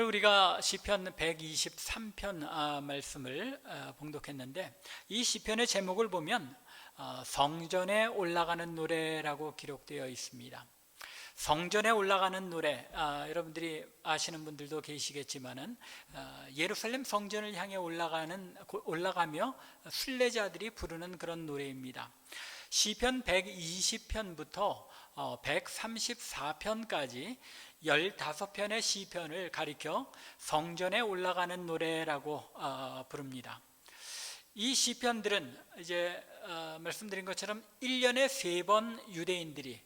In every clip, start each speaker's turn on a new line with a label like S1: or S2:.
S1: 우리가 시편 123편 말씀을 봉독했는데, 이 시편의 제목을 보면 성전에 올라가는 노래라고 기록되어 있습니다. 성전에 올라가는 노래, 여러분들이 아시는 분들도 계시겠지만은 예루살렘 성전을 향해 올라가며 순례자들이 부르는 그런 노래입니다. 시편 120편부터 134편까지 15편의 시편을 가리켜 성전에 올라가는 노래라고 부릅니다. 이 시편들은 이제 말씀드린 것처럼 1년에 3번 유대인들이,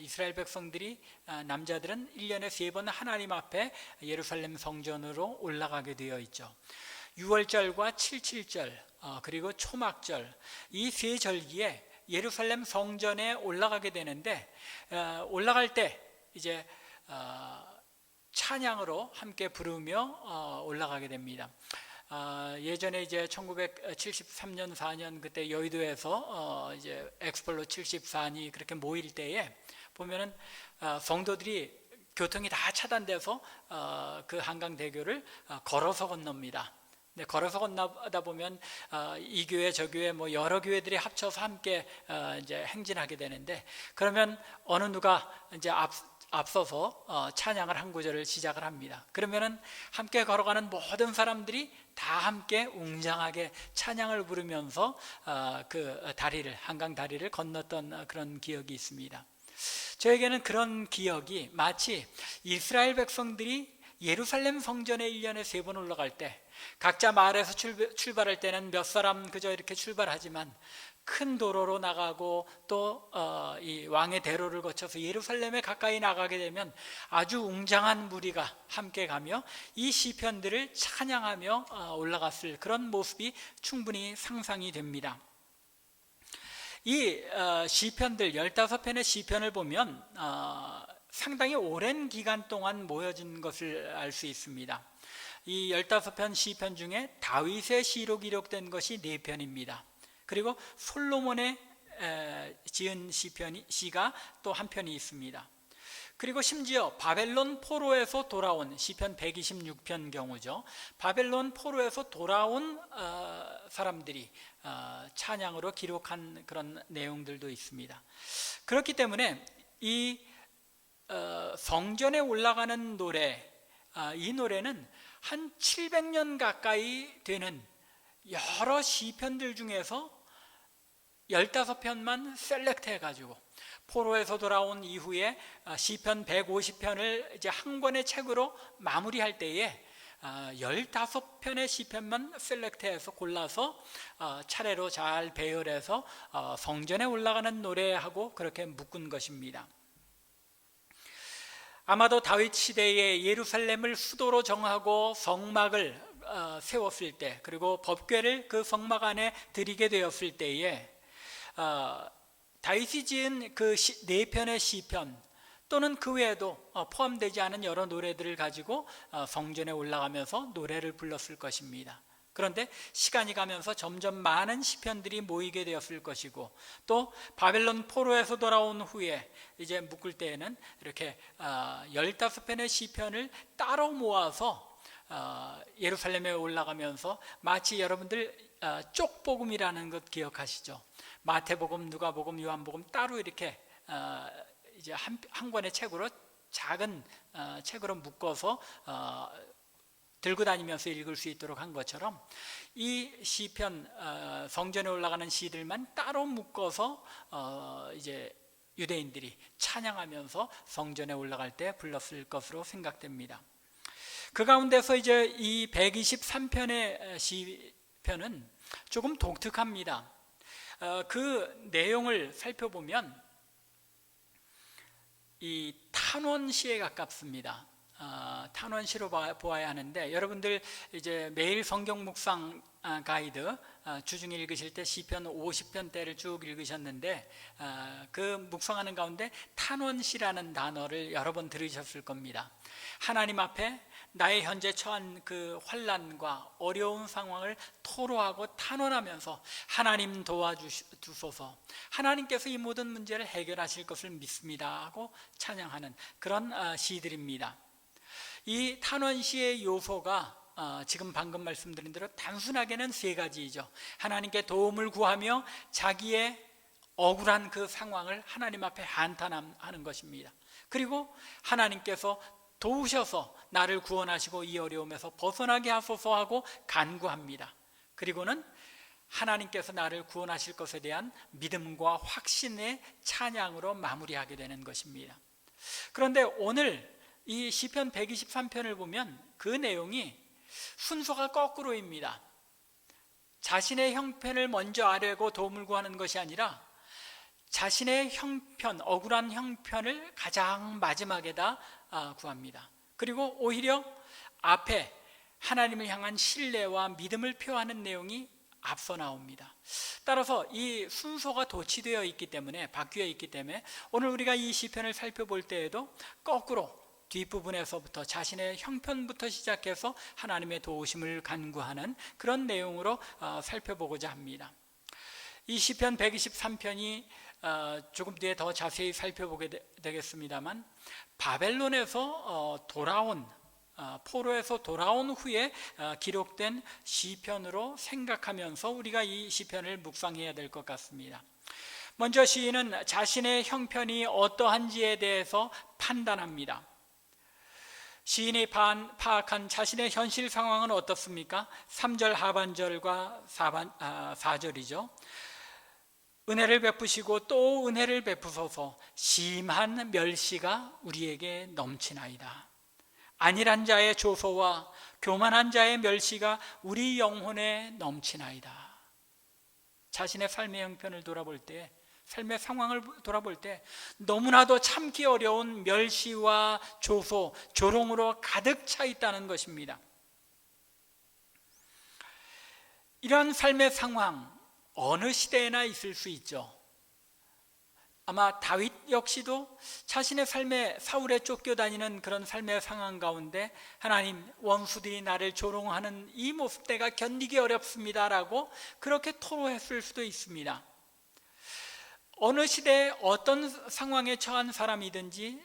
S1: 이스라엘 백성들이, 남자들은 1년에 3번 하나님 앞에 예루살렘 성전으로 올라가게 되어 있죠. 6월절과 77절, 그리고 초막절, 이 세 절기에 예루살렘 성전에 올라가게 되는데, 올라갈 때 이제 찬양으로 함께 부르며 올라가게 됩니다. 예전에 이제 1973년 4년 그때 여의도에서 이제 엑스폴로 74니 그렇게 모일 때에 보면은 성도들이 교통이 다 차단돼서 그 한강대교를 걸어서 건넙니다. 네, 걸어서 건너다 보면 이 교회 저 교회 뭐 여러 교회들이 합쳐서 함께 이제 행진하게 되는데, 그러면 어느 누가 이제 앞서서 찬양을 한 구절을 시작을 합니다. 그러면은 함께 걸어가는 모든 사람들이 다 함께 웅장하게 찬양을 부르면서 그 다리를, 한강 다리를 건넜던 그런 기억이 있습니다. 저에게는 그런 기억이 마치 이스라엘 백성들이 예루살렘 성전에 1년에 3번 올라갈 때, 각자 마을에서 출발할 때는 몇 사람 그저 이렇게 출발하지만 큰 도로로 나가고 또 이 왕의 대로를 거쳐서 예루살렘에 가까이 나가게 되면 아주 웅장한 무리가 함께 가며 이 시편들을 찬양하며 올라갔을 그런 모습이 충분히 상상이 됩니다. 이 시편들 15편의 시편을 보면 상당히 오랜 기간 동안 모여진 것을 알 수 있습니다. 이 15편 시편 중에 다윗의 시로 기록된 것이 4편입니다. 그리고 솔로몬의 지은 시가 또 한 편이 있습니다. 그리고 심지어 바벨론 포로에서 돌아온 시편 126편 경우죠. 바벨론 포로에서 돌아온 사람들이 찬양으로 기록한 그런 내용들도 있습니다. 그렇기 때문에 이 성전에 올라가는 노래, 이 노래는 한 700년 가까이 되는 여러 시편들 중에서 15편만 셀렉트 해가지고 포로에서 돌아온 이후에 시편 150편을 이제 한 권의 책으로 마무리할 때에 15편의 시편만 셀렉트해서 골라서 차례로 잘 배열해서 성전에 올라가는 노래하고 그렇게 묶은 것입니다. 아마도 다윗 시대에 예루살렘을 수도로 정하고 성막을 세웠을 때, 그리고 법궤를 그 성막 안에 드리게 되었을 때에 다윗이 지은 그 4편의 시편 또는 그 외에도 포함되지 않은 여러 노래들을 가지고 성전에 올라가면서 노래를 불렀을 것입니다. 그런데 시간이 가면서 점점 많은 시편들이 모이게 되었을 것이고, 또 바벨론 포로에서 돌아온 후에 이제 묶을 때에는 이렇게 15편의 시편을 따로 모아서 예루살렘에 올라가면서 마치 여러분들 쪽복음이라는 것 기억하시죠? 마태복음, 누가복음, 요한복음 따로 이렇게 이제 한 권의 책으로, 작은 책으로 묶어서 들고 다니면서 읽을 수 있도록 한 것처럼 이 시편, 성전에 올라가는 시들만 따로 묶어서 이제 유대인들이 찬양하면서 성전에 올라갈 때 불렀을 것으로 생각됩니다. 그 가운데서 이제 이 123편의 시편은 조금 독특합니다. 그 내용을 살펴보면 이 탄원시에 가깝습니다. 탄원시로 보아야 하는데, 여러분들 이제 매일 성경 묵상 가이드 주중에 읽으실 때 시편 50편대를 쭉 읽으셨는데, 그 묵상하는 가운데 탄원시라는 단어를 여러 번 들으셨을 겁니다. 하나님 앞에 나의 현재 처한 그 환난과 어려운 상황을 토로하고 탄원하면서 하나님 도와주소서, 하나님께서 이 모든 문제를 해결하실 것을 믿습니다 하고 찬양하는 그런 시들입니다. 이 탄원시의 요소가 지금 방금 말씀드린 대로 단순하게는 세 가지이죠. 하나님께 도움을 구하며 자기의 억울한 그 상황을 하나님 앞에 한탄하는 것입니다. 그리고 하나님께서 도우셔서 나를 구원하시고 이 어려움에서 벗어나게 하소서 하고 간구합니다. 그리고는 하나님께서 나를 구원하실 것에 대한 믿음과 확신의 찬양으로 마무리하게 되는 것입니다. 그런데 오늘 이 시편 123편을 보면 그 내용이 순서가 거꾸로입니다. 자신의 형편을 먼저 아뢰고 도움을 구하는 것이 아니라 자신의 형편, 억울한 형편을 가장 마지막에다 구합니다. 그리고 오히려 앞에 하나님을 향한 신뢰와 믿음을 표하는 내용이 앞서 나옵니다. 따라서 이 순서가 도치되어 있기 때문에, 바뀌어 있기 때문에 오늘 우리가 이 시편을 살펴볼 때에도 거꾸로 뒷부분에서부터 자신의 형편부터 시작해서 하나님의 도우심을 간구하는 그런 내용으로 살펴보고자 합니다. 이 시편 123편이 조금 뒤에 더 자세히 살펴보게 되겠습니다만, 바벨론에서 돌아온, 포로에서 돌아온 후에 기록된 시편으로 생각하면서 우리가 이 시편을 묵상해야 될 것 같습니다. 먼저 시인은 자신의 형편이 어떠한지에 대해서 판단합니다. 시인이 파악한 자신의 현실 상황은 어떻습니까? 3절 하반절과 4절이죠. 은혜를 베푸시고 또 은혜를 베푸소서. 심한 멸시가 우리에게 넘치나이다. 안일한 자의 조소와 교만한 자의 멸시가 우리 영혼에 넘치나이다. 자신의 삶의 형편을 돌아볼 때, 삶의 상황을 돌아볼 때 너무나도 참기 어려운 멸시와 조소, 조롱으로 가득 차 있다는 것입니다. 이런 삶의 상황, 어느 시대에나 있을 수 있죠. 아마 다윗 역시도 자신의 삶에 사울에 쫓겨다니는 그런 삶의 상황 가운데 하나님, 원수들이 나를 조롱하는 이 모습 내가 견디기 어렵습니다라고 그렇게 토로했을 수도 있습니다. 어느 시대에 어떤 상황에 처한 사람이든지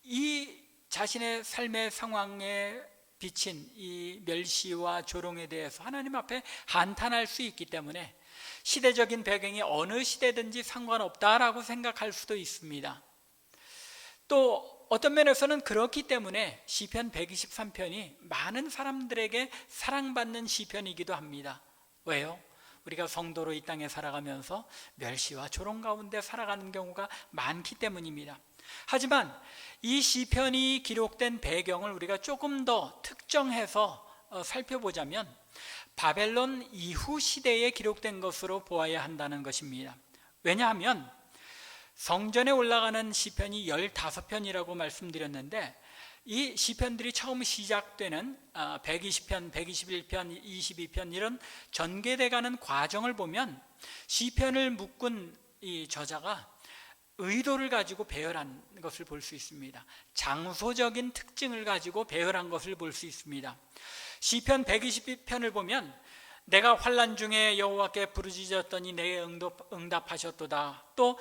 S1: 이 자신의 삶의 상황에 비친 이 멸시와 조롱에 대해서 하나님 앞에 한탄할 수 있기 때문에 시대적인 배경이 어느 시대든지 상관없다라고 생각할 수도 있습니다. 또 어떤 면에서는 그렇기 때문에 시편 123편이 많은 사람들에게 사랑받는 시편이기도 합니다. 왜요? 우리가 성도로 이 땅에 살아가면서 멸시와 조롱 가운데 살아가는 경우가 많기 때문입니다. 하지만 이 시편이 기록된 배경을 우리가 조금 더 특정해서 살펴보자면 바벨론 이후 시대에 기록된 것으로 보아야 한다는 것입니다. 왜냐하면 성전에 올라가는 시편이 15편이라고 말씀드렸는데, 이 시편들이 처음 시작되는 120편, 121편, 22편 이런 전개돼가는 과정을 보면 시편을 묶은 이 저자가 의도를 가지고 배열한 것을 볼 수 있습니다. 장소적인 특징을 가지고 배열한 것을 볼 수 있습니다. 시편 122편을 보면 내가 환난 중에 여호와께 부르짖었더니 내게 응답하셨도다. 또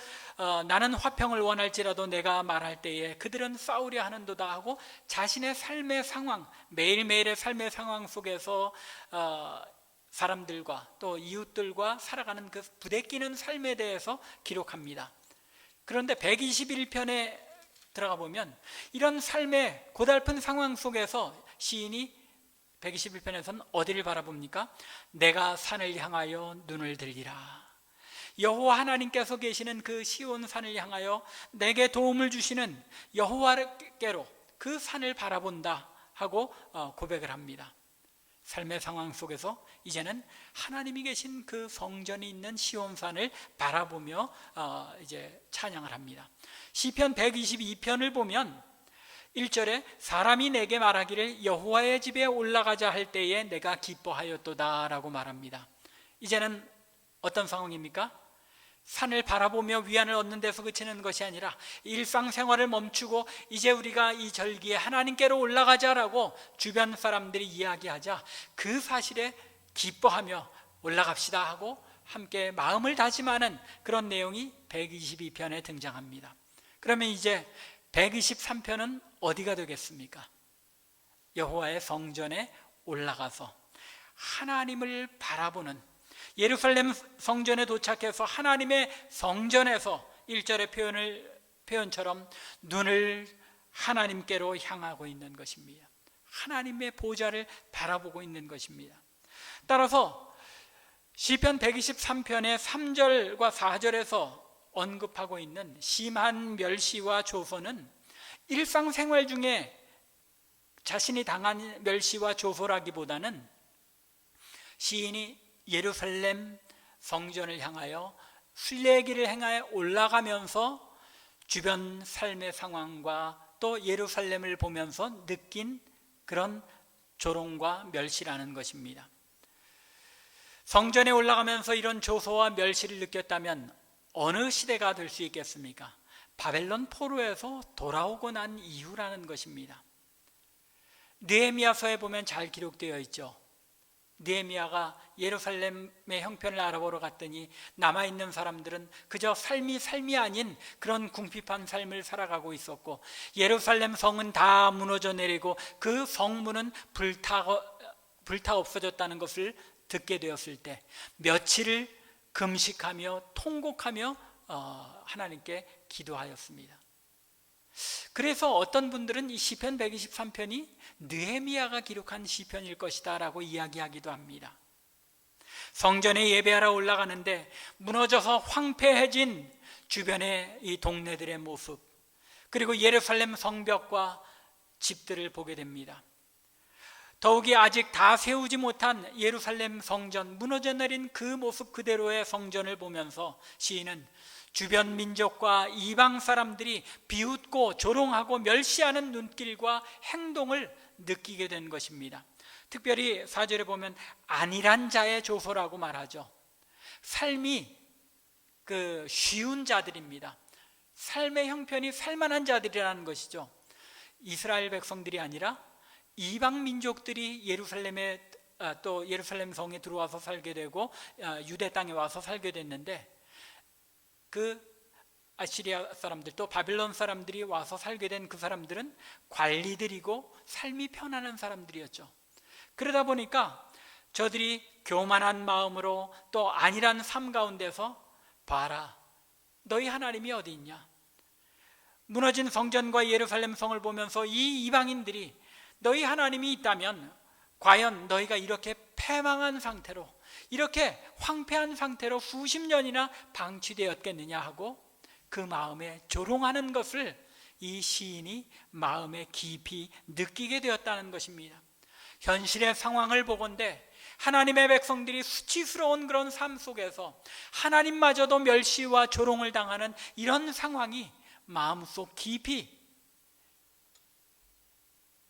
S1: 나는 화평을 원할지라도 내가 말할 때에 그들은 싸우려 하는도다 하고 자신의 삶의 상황, 매일매일의 삶의 상황 속에서 사람들과 또 이웃들과 살아가는 그 부대끼는 삶에 대해서 기록합니다. 그런데 121편에 들어가 보면 이런 삶의 고달픈 상황 속에서 시인이 121편에서는 어디를 바라봅니까? 내가 산을 향하여 눈을 들리라. 여호와 하나님께서 계시는 그 시온 산을 향하여 내게 도움을 주시는 여호와께로 그 산을 바라본다 하고 고백을 합니다. 삶의 상황 속에서 이제는 하나님이 계신 그 성전이 있는 시온산을 바라보며 이제 찬양을 합니다. 시편 122편을 보면 1절에 사람이 내게 말하기를 여호와의 집에 올라가자 할 때에 내가 기뻐하였도다 라고 말합니다. 이제는 어떤 상황입니까? 산을 바라보며 위안을 얻는 데서 그치는 것이 아니라 일상생활을 멈추고 이제 우리가 이 절기에 하나님께로 올라가자라고 주변 사람들이 이야기하자 그 사실에 기뻐하며 올라갑시다 하고 함께 마음을 다짐하는 그런 내용이 122편에 등장합니다. 그러면 이제 123편은 어디가 되겠습니까? 여호와의 성전에 올라가서 하나님을 바라보는, 예루살렘 성전에 도착해서 하나님의 성전에서 1절의 표현처럼 눈을 하나님께로 향하고 있는 것입니다. 하나님의 보좌를 바라보고 있는 것입니다. 따라서 시편 123편의 3절과 4절에서 언급하고 있는 심한 멸시와 조소는 일상생활 중에 자신이 당한 멸시와 조소라기보다는 시인이 예루살렘 성전을 향하여 순례길을 행하여 올라가면서 주변 삶의 상황과 또 예루살렘을 보면서 느낀 그런 조롱과 멸시라는 것입니다. 성전에 올라가면서 이런 조소와 멸시를 느꼈다면 어느 시대가 될 수 있겠습니까? 바벨론 포로에서 돌아오고 난 이후라는 것입니다. 느헤미야서에 보면 잘 기록되어 있죠. 느헤미야가 예루살렘의 형편을 알아보러 갔더니 남아있는 사람들은 그저 삶이 아닌 그런 궁핍한 삶을 살아가고 있었고, 예루살렘 성은 다 무너져 내리고 그 성문은 불타 없어졌다는 것을 듣게 되었을 때 며칠을 금식하며 통곡하며 하나님께 기도하였습니다. 그래서 어떤 분들은 이 시편 123편이 느헤미야가 기록한 시편일 것이다 라고 이야기하기도 합니다. 성전에 예배하러 올라가는데 무너져서 황폐해진 주변의 이 동네들의 모습, 그리고 예루살렘 성벽과 집들을 보게 됩니다. 더욱이 아직 다 세우지 못한 예루살렘 성전, 무너져 내린 그 모습 그대로의 성전을 보면서 시인은 주변 민족과 이방 사람들이 비웃고 조롱하고 멸시하는 눈길과 행동을 느끼게 된 것입니다. 특별히 4절에 보면 안일한 자의 조소라고 말하죠. 삶이 쉬운 자들입니다. 삶의 형편이 살만한 자들이라는 것이죠. 이스라엘 백성들이 아니라 이방 민족들이 예루살렘에 또 예루살렘 성에 들어와서 살게 되고 유대 땅에 와서 살게 됐는데, 그 아시리아 사람들 또 바빌론 사람들이 와서 살게 된 그 사람들은 관리들이고 삶이 편안한 사람들이었죠. 그러다 보니까 저들이 교만한 마음으로 또 안일한 삶 가운데서 봐라, 너희 하나님이 어디 있냐, 무너진 성전과 예루살렘 성을 보면서 이 이방인들이 너희 하나님이 있다면 과연 너희가 이렇게 패망한 상태로, 이렇게 황폐한 상태로 수십 년이나 방치되었겠느냐 하고 그 마음에 조롱하는 것을 이 시인이 마음에 깊이 느끼게 되었다는 것입니다. 현실의 상황을 보건대 하나님의 백성들이 수치스러운 그런 삶 속에서 하나님마저도 멸시와 조롱을 당하는 이런 상황이 마음속 깊이,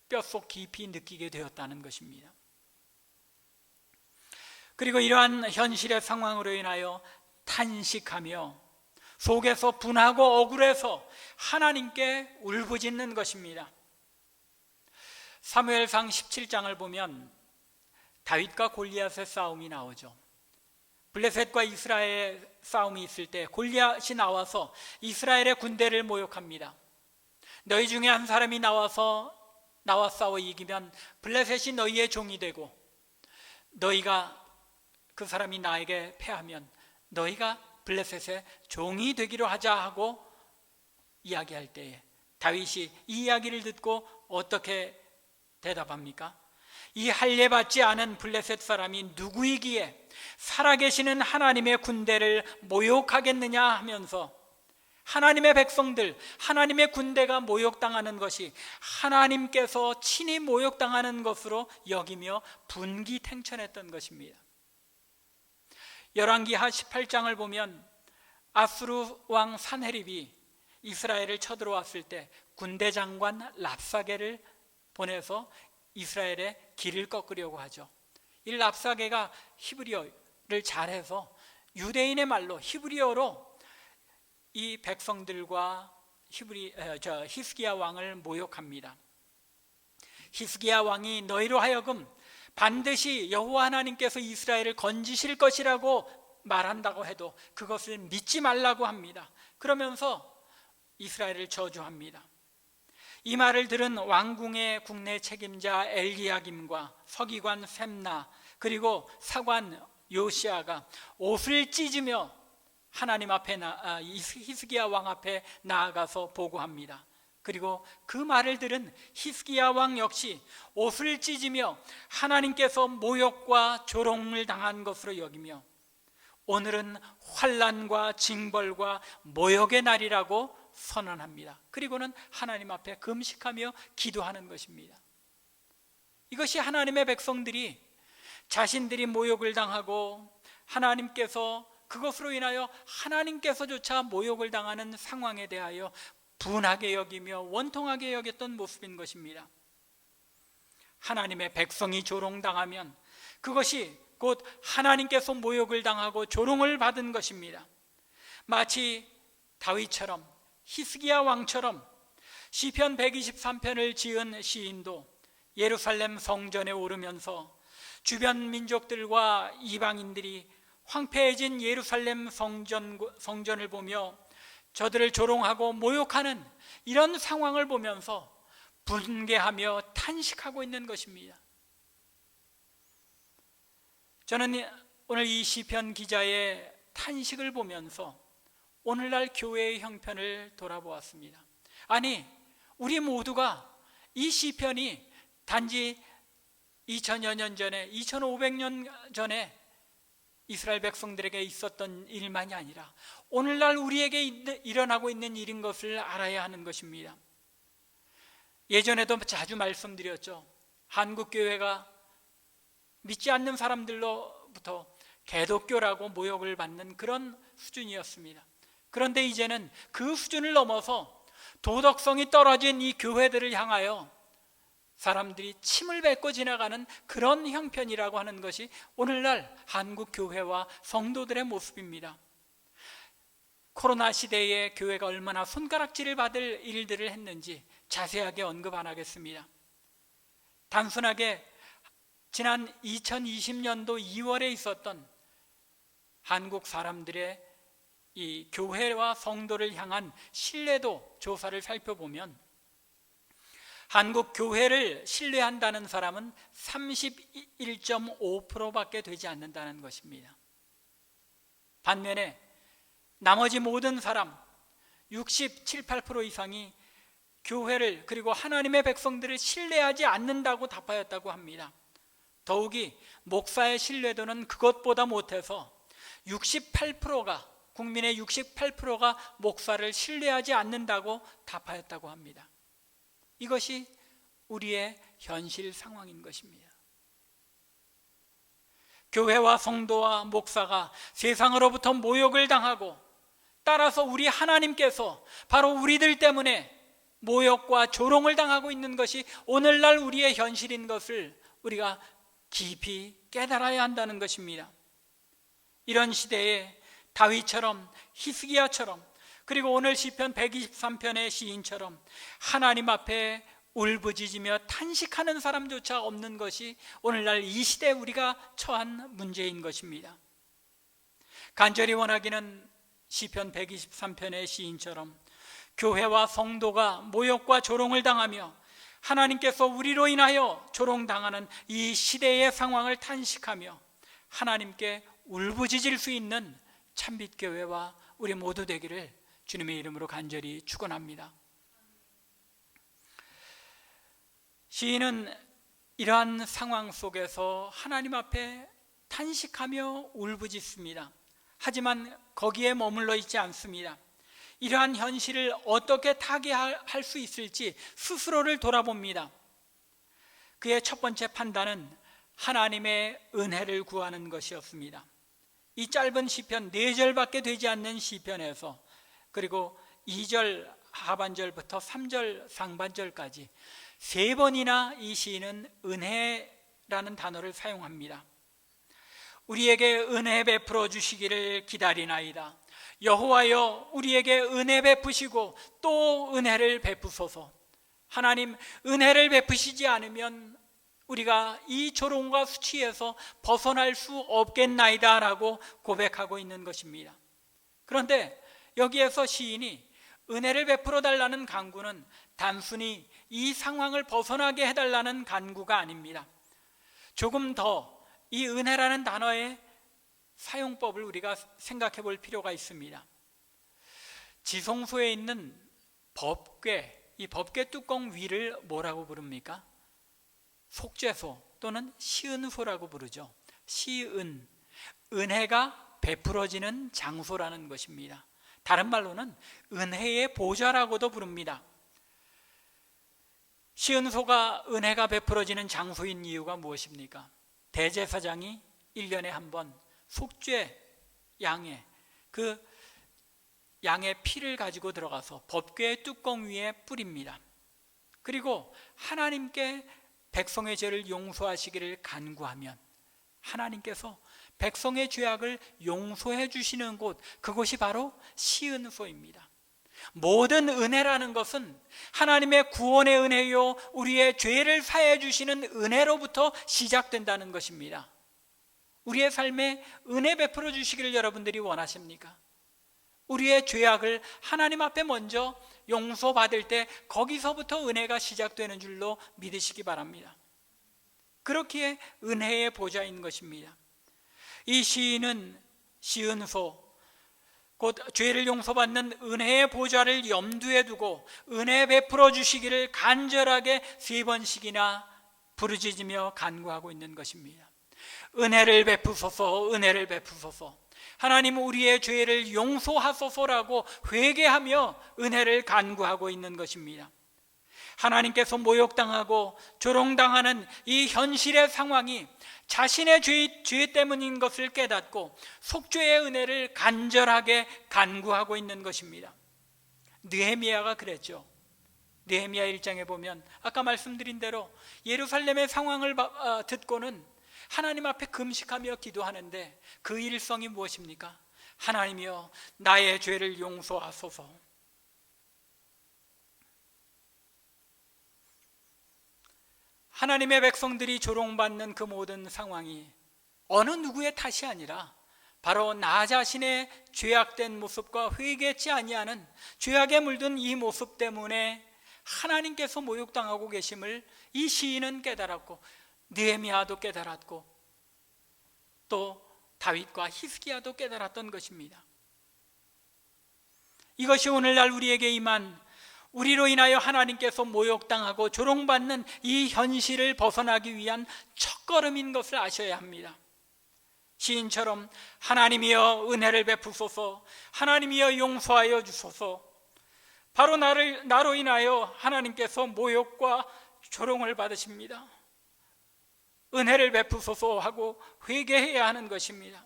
S1: 뼛속 깊이 느끼게 되었다는 것입니다. 그리고 이러한 현실의 상황으로 인하여 탄식하며 속에서 분하고 억울해서 하나님께 울부짖는 것입니다. 사무엘상 17장을 보면 다윗과 골리앗의 싸움이 나오죠. 블레셋과 이스라엘의 싸움이 있을 때 골리앗이 나와서 이스라엘의 군대를 모욕합니다. 너희 중에 한 사람이 나와 싸워 이기면 블레셋이 너희의 종이 되고, 너희가 그 사람이 나에게 패하면 너희가 블레셋의 종이 되기로 하자 하고 이야기할 때에 다윗이 이 이야기를 듣고 어떻게 대답합니까? 이 할례받지 않은 블레셋 사람이 누구이기에 살아계시는 하나님의 군대를 모욕하겠느냐 하면서 하나님의 백성들, 하나님의 군대가 모욕당하는 것이 하나님께서 친히 모욕당하는 것으로 여기며 분기탱천했던 것입니다. 열왕기하 18장을 보면 아수르 왕 산헤립이 이스라엘을 쳐들어왔을 때 군대 장관 랍사게를 보내서 이스라엘의 길을 꺾으려고 하죠. 이 랍사게가 히브리어를 잘해서 유대인의 말로 히브리어로 이 백성들과 히스기야 왕을 모욕합니다. 히스기야 왕이 너희로 하여금 반드시 여호와 하나님께서 이스라엘을 건지실 것이라고 말한다고 해도 그것을 믿지 말라고 합니다. 그러면서 이스라엘을 저주합니다. 이 말을 들은 왕궁의 국내 책임자 엘리야김과 서기관 셈나 그리고 사관 요시아가 옷을 찢으며 하나님 앞에 히스기야 왕 앞에 나아가서 보고합니다. 그리고 그 말을 들은 히스기야 왕 역시 옷을 찢으며 하나님께서 모욕과 조롱을 당한 것으로 여기며 오늘은 환난과 징벌과 모욕의 날이라고 선언합니다. 그리고는 하나님 앞에 금식하며 기도하는 것입니다. 이것이 하나님의 백성들이 자신들이 모욕을 당하고 하나님께서 그것으로 인하여 하나님께서조차 모욕을 당하는 상황에 대하여 분하게 여기며 원통하게 여겼던 모습인 것입니다. 하나님의 백성이 조롱당하면 그것이 곧 하나님께서 모욕을 당하고 조롱을 받은 것입니다. 마치 다윗처럼 히스기야 왕처럼 시편 123편을 지은 시인도 예루살렘 성전에 오르면서 주변 민족들과 이방인들이 황폐해진 예루살렘 성전을 보며 저들을 조롱하고 모욕하는 이런 상황을 보면서 분개하며 탄식하고 있는 것입니다. 저는 오늘 이 시편 기자의 탄식을 보면서 오늘날 교회의 형편을 돌아보았습니다. 아니, 우리 모두가 이 시편이 단지 2000여 년 전에 2500년 전에 이스라엘 백성들에게 있었던 일만이 아니라 오늘날 우리에게 일어나고 있는 일인 것을 알아야 하는 것입니다. 예전에도 자주 말씀드렸죠. 한국교회가 믿지 않는 사람들로부터 개독교라고 모욕을 받는 그런 수준이었습니다. 그런데 이제는 그 수준을 넘어서 도덕성이 떨어진 이 교회들을 향하여 사람들이 침을 뱉고 지나가는 그런 형편이라고 하는 것이 오늘날 한국 교회와 성도들의 모습입니다. 코로나 시대에 교회가 얼마나 손가락질을 받을 일들을 했는지 자세하게 언급 안 하겠습니다. 단순하게 지난 2020년도 2월에 있었던 한국 사람들의 이 교회와 성도를 향한 신뢰도 조사를 살펴보면 한국 교회를 신뢰한다는 사람은 31.5%밖에 되지 않는다는 것입니다. 반면에 나머지 모든 사람 67, 8% 이상이 교회를 그리고 하나님의 백성들을 신뢰하지 않는다고 답하였다고 합니다. 더욱이 목사의 신뢰도는 그것보다 못해서 68%가 국민의 68%가 목사를 신뢰하지 않는다고 답하였다고 합니다. 이것이 우리의 현실 상황인 것입니다. 교회와 성도와 목사가 세상으로부터 모욕을 당하고 따라서 우리 하나님께서 바로 우리들 때문에 모욕과 조롱을 당하고 있는 것이 오늘날 우리의 현실인 것을 우리가 깊이 깨달아야 한다는 것입니다. 이런 시대에 다윗처럼 히스기야처럼 그리고 오늘 시편 123편의 시인처럼 하나님 앞에 울부짖으며 탄식하는 사람조차 없는 것이 오늘날 이 시대에 우리가 처한 문제인 것입니다. 간절히 원하기는 시편 123편의 시인처럼 교회와 성도가 모욕과 조롱을 당하며 하나님께서 우리로 인하여 조롱당하는 이 시대의 상황을 탄식하며 하나님께 울부짖을 수 있는 참빛교회와 우리 모두 되기를 주님의 이름으로 간절히 축원합니다. 시인은 이러한 상황 속에서 하나님 앞에 탄식하며 울부짖습니다. 하지만 거기에 머물러 있지 않습니다. 이러한 현실을 어떻게 타개할 수 있을지 스스로를 돌아봅니다. 그의 첫 번째 판단은 하나님의 은혜를 구하는 것이었습니다. 이 짧은 시편 4절밖에 되지 않는 시편에서 그리고 2절 하반절부터 3절 상반절까지 3번이나 이 시인은 은혜라는 단어를 사용합니다. 우리에게 은혜 베풀어 주시기를 기다리나이다. 여호와여 우리에게 은혜 베푸시고 또 은혜를 베푸소서. 하나님 은혜를 베푸시지 않으면 우리가 이 조롱과 수치에서 벗어날 수 없겠나이다 라고 고백하고 있는 것입니다. 그런데 여기에서 시인이 은혜를 베풀어 달라는 간구는 단순히 이 상황을 벗어나게 해달라는 간구가 아닙니다. 조금 더 이 은혜라는 단어의 사용법을 우리가 생각해 볼 필요가 있습니다. 지성소에 있는 법궤, 이 법궤 뚜껑 위를 뭐라고 부릅니까? 속죄소 또는 시은소라고 부르죠. 시은, 은혜가 베풀어지는 장소라는 것입니다. 다른 말로는 은혜의 보좌라고도 부릅니다. 시은소가 은혜가 베풀어지는 장소인 이유가 무엇입니까? 대제사장이 1년에 한 번 속죄 양의 양의 피를 가지고 들어가서 법궤의 뚜껑 위에 뿌립니다. 그리고 하나님께 백성의 죄를 용서하시기를 간구하면 하나님께서 백성의 죄악을 용서해 주시는 곳, 그곳이 바로 시은소입니다. 모든 은혜라는 것은 하나님의 구원의 은혜요, 우리의 죄를 사해 주시는 은혜로부터 시작된다는 것입니다. 우리의 삶에 은혜 베풀어 주시기를 여러분들이 원하십니까? 우리의 죄악을 하나님 앞에 먼저 용서받을 때 거기서부터 은혜가 시작되는 줄로 믿으시기 바랍니다. 그렇기에 은혜의 보좌인 것입니다. 이 시인은 시은소, 곧 죄를 용서받는 은혜의 보좌를 염두에 두고 은혜 베풀어 주시기를 간절하게 3번씩이나 부르짖으며 간구하고 있는 것입니다. 은혜를 베푸소서, 은혜를 베푸소서. 하나님 우리의 죄를 용서하소서라고 회개하며 은혜를 간구하고 있는 것입니다. 하나님께서 모욕당하고 조롱당하는 이 현실의 상황이 자신의 죄 때문인 것을 깨닫고 속죄의 은혜를 간절하게 간구하고 있는 것입니다. 느헤미야가 그랬죠. 느헤미야 1장에 보면 아까 말씀드린 대로 예루살렘의 상황을 듣고는 하나님 앞에 금식하며 기도하는데 그 일성이 무엇입니까? 하나님이여 나의 죄를 용서하소서. 하나님의 백성들이 조롱받는 그 모든 상황이 어느 누구의 탓이 아니라 바로 나 자신의 죄악된 모습과 회개치 아니하는 죄악에 물든 이 모습 때문에 하나님께서 모욕당하고 계심을 이 시인은 깨달았고 느헤미야도 깨달았고 또 다윗과 히스기야도 깨달았던 것입니다. 이것이 오늘날 우리에게 임한, 우리로 인하여 하나님께서 모욕당하고 조롱받는 이 현실을 벗어나기 위한 첫걸음인 것을 아셔야 합니다. 시인처럼 하나님이여 은혜를 베푸소서, 하나님이여 용서하여 주소서. 바로 나로 인하여 하나님께서 모욕과 조롱을 받으십니다. 은혜를 베푸소서 하고 회개해야 하는 것입니다.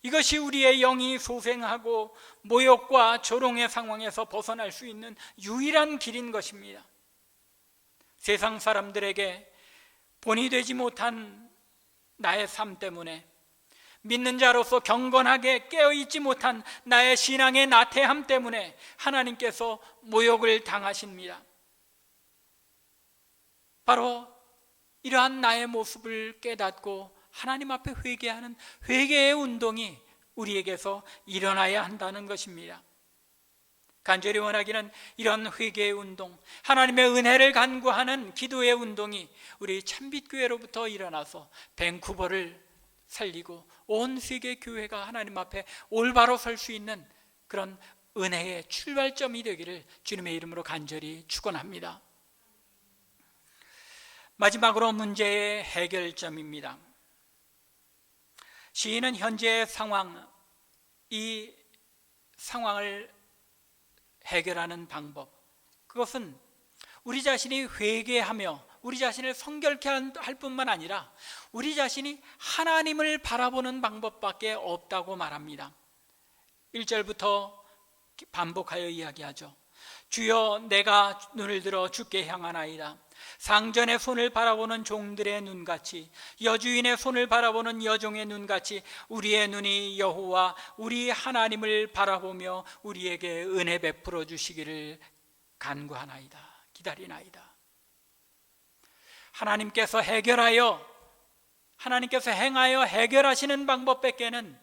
S1: 이것이 우리의 영이 소생하고 모욕과 조롱의 상황에서 벗어날 수 있는 유일한 길인 것입니다. 세상 사람들에게 본이 되지 못한 나의 삶 때문에, 믿는 자로서 경건하게 깨어있지 못한 나의 신앙의 나태함 때문에 하나님께서 모욕을 당하십니다. 바로 이러한 나의 모습을 깨닫고 하나님 앞에 회개하는 회개의 운동이 우리에게서 일어나야 한다는 것입니다. 간절히 원하기는 이런 회개의 운동, 하나님의 은혜를 간구하는 기도의 운동이 우리 참빛교회로부터 일어나서 밴쿠버를 살리고 온 세계 교회가 하나님 앞에 올바로 설 수 있는 그런 은혜의 출발점이 되기를 주님의 이름으로 간절히 축원합니다. 마지막으로 문제의 해결점입니다. 시인은 현재의 상황, 이 상황을 해결하는 방법, 그것은 우리 자신이 회개하며 우리 자신을 성결케 할 뿐만 아니라 우리 자신이 하나님을 바라보는 방법밖에 없다고 말합니다. 1절부터 반복하여 이야기하죠. 주여 내가 눈을 들어 주께 향하나이다. 상전의 손을 바라보는 종들의 눈같이, 여주인의 손을 바라보는 여종의 눈같이 우리의 눈이 여호와 우리 하나님을 바라보며 우리에게 은혜 베풀어 주시기를 간구하나이다, 기다리나이다. 하나님께서 행하여 해결하시는 방법밖에는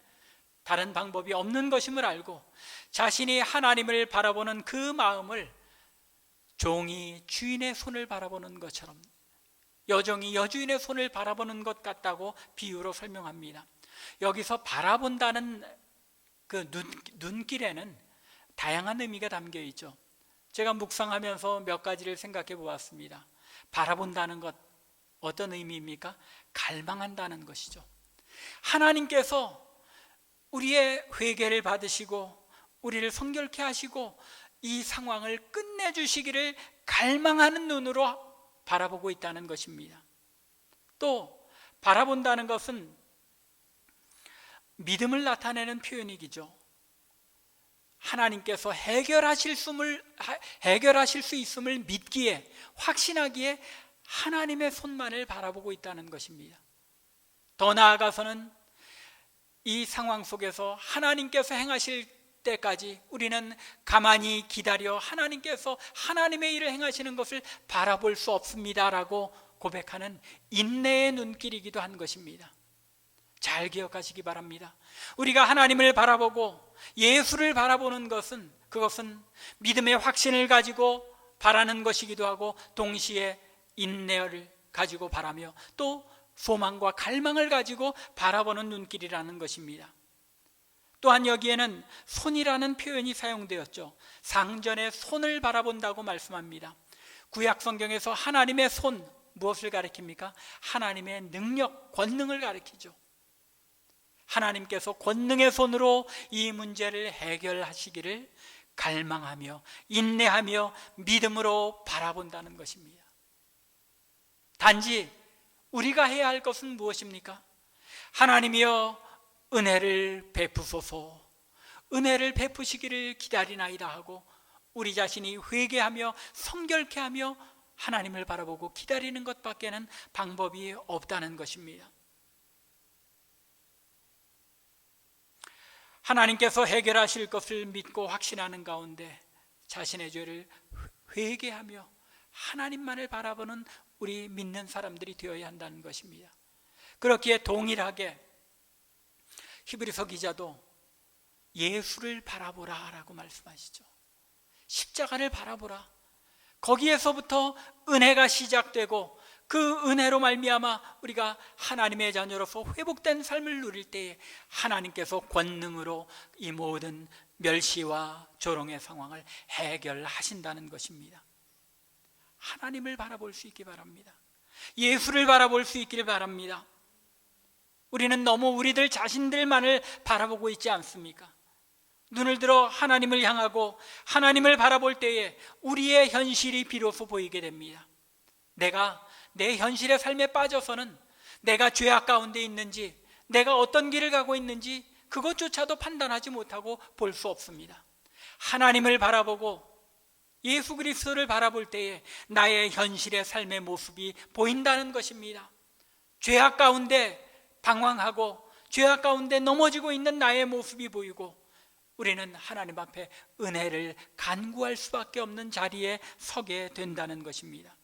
S1: 다른 방법이 없는 것임을 알고 자신이 하나님을 바라보는 그 마음을 종이 주인의 손을 바라보는 것처럼 여종이 여주인의 손을 바라보는 것 같다고 비유로 설명합니다. 여기서 바라본다는 그 눈길에는 다양한 의미가 담겨 있죠. 제가 묵상하면서 몇 가지를 생각해 보았습니다. 바라본다는 것, 어떤 의미입니까? 갈망한다는 것이죠. 하나님께서 우리의 회개를 받으시고 우리를 성결케 하시고 이 상황을 끝내주시기를 갈망하는 눈으로 바라보고 있다는 것입니다. 또 바라본다는 것은 믿음을 나타내는 표현이죠. 하나님께서 해결하실 수 있음을 믿기에, 확신하기에 하나님의 손만을 바라보고 있다는 것입니다. 더 나아가서는 이 상황 속에서 하나님께서 행하실 때까지 우리는 가만히 기다려 하나님께서 하나님의 일을 행하시는 것을 바라볼 수 없습니다라고 고백하는 인내의 눈길이기도 한 것입니다. 잘 기억하시기 바랍니다. 우리가 하나님을 바라보고 예수를 바라보는 것은, 그것은 믿음의 확신을 가지고 바라는 것이기도 하고 동시에 인내를 가지고 바라며 또 소망과 갈망을 가지고 바라보는 눈길이라는 것입니다. 또한 여기에는 손이라는 표현이 사용되었죠. 상전의 손을 바라본다고 말씀합니다. 구약 성경에서 하나님의 손, 무엇을 가리킵니까? 하나님의 능력, 권능을 가리키죠. 하나님께서 권능의 손으로 이 문제를 해결하시기를 갈망하며 인내하며 믿음으로 바라본다는 것입니다. 단지 우리가 해야 할 것은 무엇입니까? 하나님이여 은혜를 베푸소서, 은혜를 베푸시기를 기다리나이다 하고 우리 자신이 회개하며 성결케 하며 하나님을 바라보고 기다리는 것밖에는 방법이 없다는 것입니다. 하나님께서 해결하실 것을 믿고 확신하는 가운데 자신의 죄를 회개하며 하나님만을 바라보는 우리 믿는 사람들이 되어야 한다는 것입니다. 그렇기에 동일하게 히브리서 기자도 예수를 바라보라 라고 말씀하시죠. 십자가를 바라보라. 거기에서부터 은혜가 시작되고 그 은혜로 말미암아 우리가 하나님의 자녀로서 회복된 삶을 누릴 때에 하나님께서 권능으로 이 모든 멸시와 조롱의 상황을 해결하신다는 것입니다. 하나님을 바라볼 수 있기 바랍니다. 예수를 바라볼 수 있기를 바랍니다. 우리는 너무 우리들 자신들만을 바라보고 있지 않습니까? 눈을 들어 하나님을 향하고 하나님을 바라볼 때에 우리의 현실이 비로소 보이게 됩니다. 내가 내 현실의 삶에 빠져서는 내가 죄악 가운데 있는지, 내가 어떤 길을 가고 있는지 그것조차도 판단하지 못하고 볼 수 없습니다. 하나님을 바라보고 예수 그리스도를 바라볼 때에 나의 현실의 삶의 모습이 보인다는 것입니다. 죄악 가운데 방황하고 죄악 가운데 넘어지고 있는 나의 모습이 보이고 우리는 하나님 앞에 은혜를 간구할 수밖에 없는 자리에 서게 된다는 것입니다.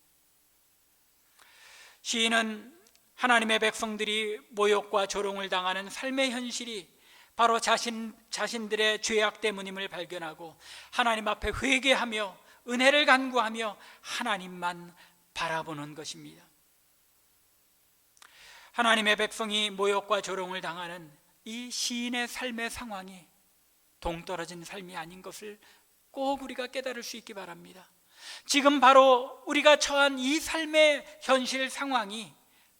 S1: 시인은 하나님의 백성들이 모욕과 조롱을 당하는 삶의 현실이 바로 자신들의 죄악 때문임을 발견하고 하나님 앞에 회개하며 은혜를 간구하며 하나님만 바라보는 것입니다. 하나님의 백성이 모욕과 조롱을 당하는 이 시인의 삶의 상황이 동떨어진 삶이 아닌 것을 꼭 우리가 깨달을 수 있기 바랍니다. 지금 바로 우리가 처한 이 삶의 현실 상황이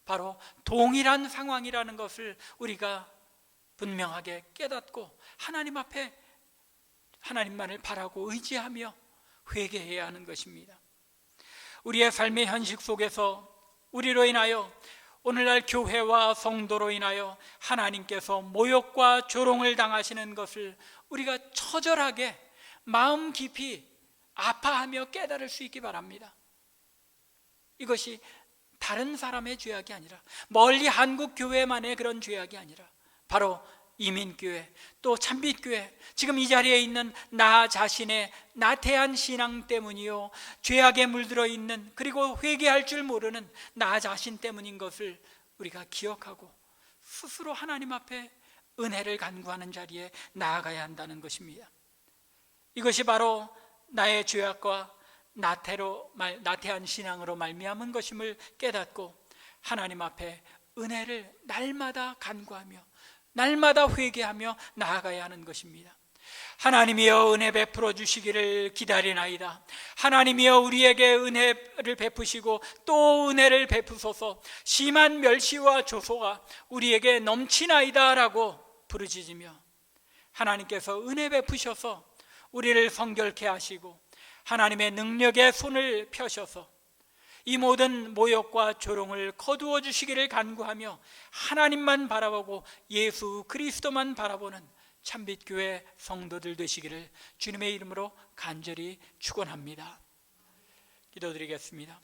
S1: 바로 동일한 상황이라는 것을 우리가 분명하게 깨닫고 하나님 앞에 하나님만을 바라고 의지하며 회개해야 하는 것입니다. 우리의 삶의 현실 속에서 우리로 인하여 오늘날 교회와 성도로 인하여 하나님께서 모욕과 조롱을 당하시는 것을 우리가 처절하게 마음 깊이 아파하며 깨달을 수 있기 바랍니다. 이것이 다른 사람의 죄악이 아니라 멀리 한국 교회만의 그런 죄악이 아니라 바로 이민교회 또 참빛교회 지금 이 자리에 있는 나 자신의 나태한 신앙 때문이요 죄악에 물들어 있는 그리고 회개할 줄 모르는 나 자신 때문인 것을 우리가 기억하고 스스로 하나님 앞에 은혜를 간구하는 자리에 나아가야 한다는 것입니다. 이것이 바로 나의 죄악과 나태한 신앙으로 말미암은 것임을 깨닫고 하나님 앞에 은혜를 날마다 간구하며 날마다 회개하며 나아가야 하는 것입니다. 하나님이여 은혜 베풀어 주시기를 기다리나이다. 하나님이여 우리에게 은혜를 베푸시고 또 은혜를 베푸소서. 심한 멸시와 조소가 우리에게 넘치나이다 라고 부르짖으며 하나님께서 은혜 베푸셔서 우리를 성결케 하시고 하나님의 능력의 손을 펴셔서 이 모든 모욕과 조롱을 거두어 주시기를 간구하며 하나님만 바라보고 예수 그리스도만 바라보는 참빛교회 성도들 되시기를 주님의 이름으로 간절히 축원합니다. 기도드리겠습니다.